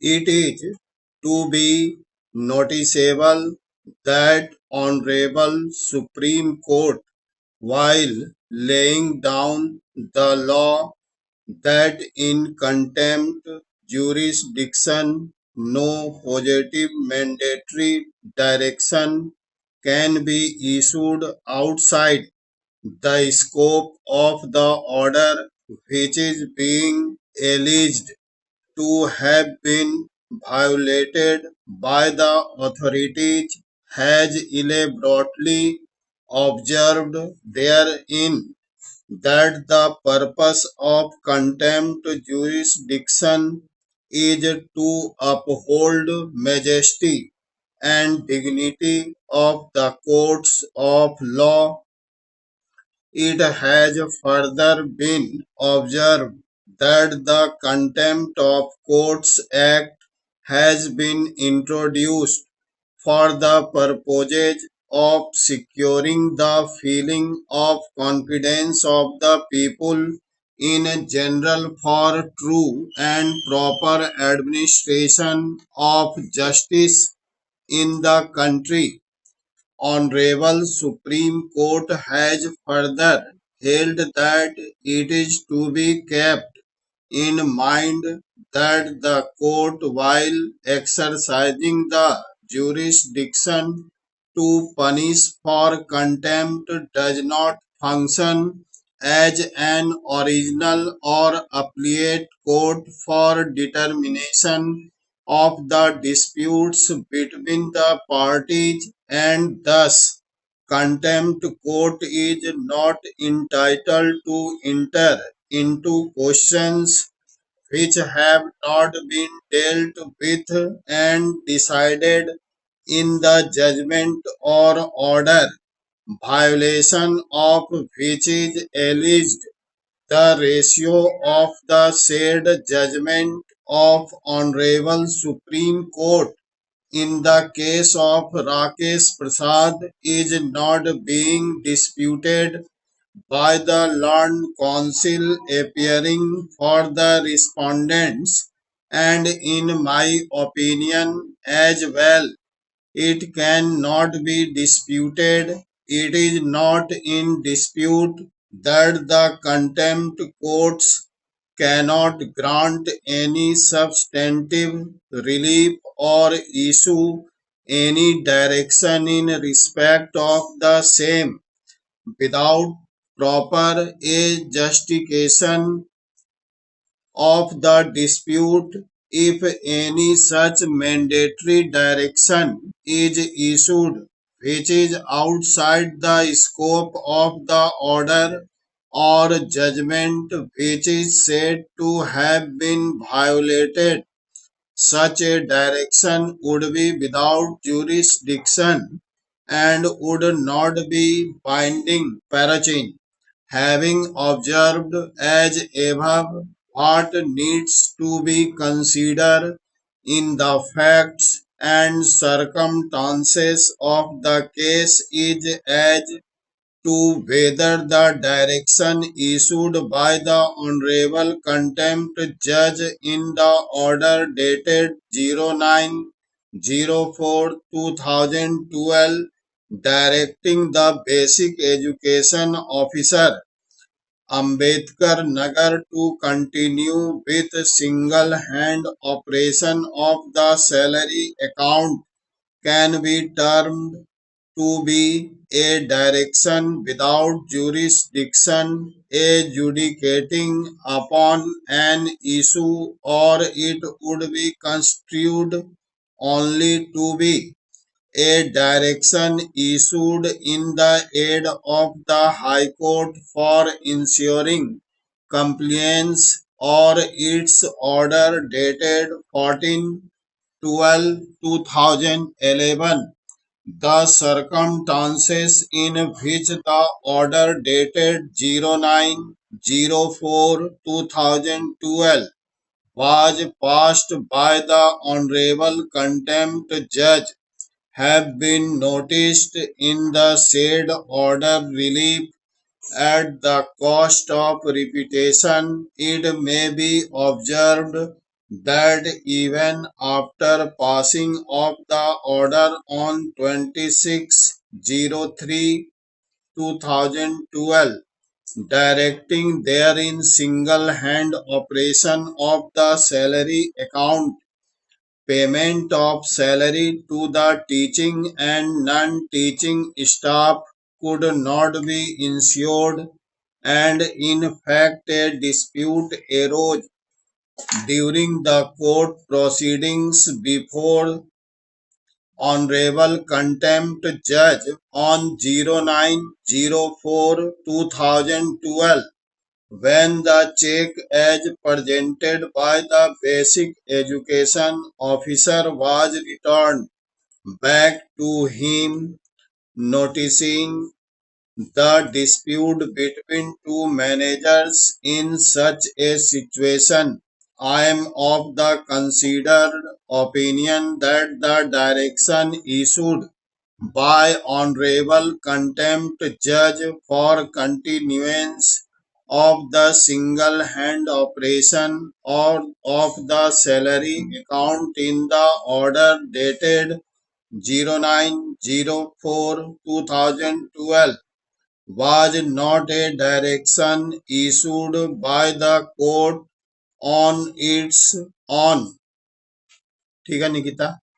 It is to be noticeable that Honorable Supreme Court, while laying down the law that in contempt jurisdiction no positive mandatory direction can be issued outside the scope of the order which is being alleged to have been violated by the authorities, has elaborately observed therein that the purpose of contempt jurisdiction is to uphold majesty and dignity of the courts of law. It has further been observed that the Contempt of Courts Act has been introduced for the purposes of securing the feeling of confidence of the people in general for true and proper administration of justice in the country. Honorable Supreme Court has further held that it is to be kept in mind that the court, while exercising the jurisdiction to punish for contempt, does not function as an original or appellate court for determination of the disputes between the parties, and thus contempt court is not entitled to enter into questions which have not been dealt with and decided in the judgment or order, violation of which is alleged. The ratio of the said judgment of Honorable Supreme Court in the case of Rakesh Prasad is not being disputed by the learned counsel appearing for the respondents, and in my opinion as well it cannot be disputed. It is not in dispute that the contempt courts cannot grant any substantive relief or issue any direction in respect of the same without proper a justification of the dispute. If any such mandatory direction is issued which is outside the scope of the order or judgment which is said to have been violated, such a direction would be without jurisdiction and would not be binding. Parachin. Having observed as above what needs to be considered in the facts and circumstances of the case is as to whether the direction issued by the Honorable Contempt Judge in the order dated 09/04/2012 directing the Basic Education Officer Ambedkar Nagar to continue with single-hand operation of the salary account can be termed to be a direction without jurisdiction adjudicating upon an issue, or it would be construed only to be a direction issued in the aid of the High Court for ensuring compliance, or its order dated 14/12/2011. The circumstances in which the order dated 09/04/2012 was passed by the Honorable Contempt Judge have been noticed in the said order. Relief at the cost of repetition, it may be observed that even after passing of the order on 26/03/2012, directing therein single-hand operation of the salary account, payment of salary to the teaching and non-teaching staff could not be ensured, and in fact a dispute arose during the court proceedings before Honorable Contempt Judge on 09/04/2012, when the check as presented by the Basic Education Officer was returned back to him, noticing the dispute between two managers. In such a situation, I am of the considered opinion that the direction issued by Honorable Contempt Judge for continuance of the single-hand operation of the salary account in the order dated 09/04/2012 was not a direction issued by the court on its own. ठीक है निकिता?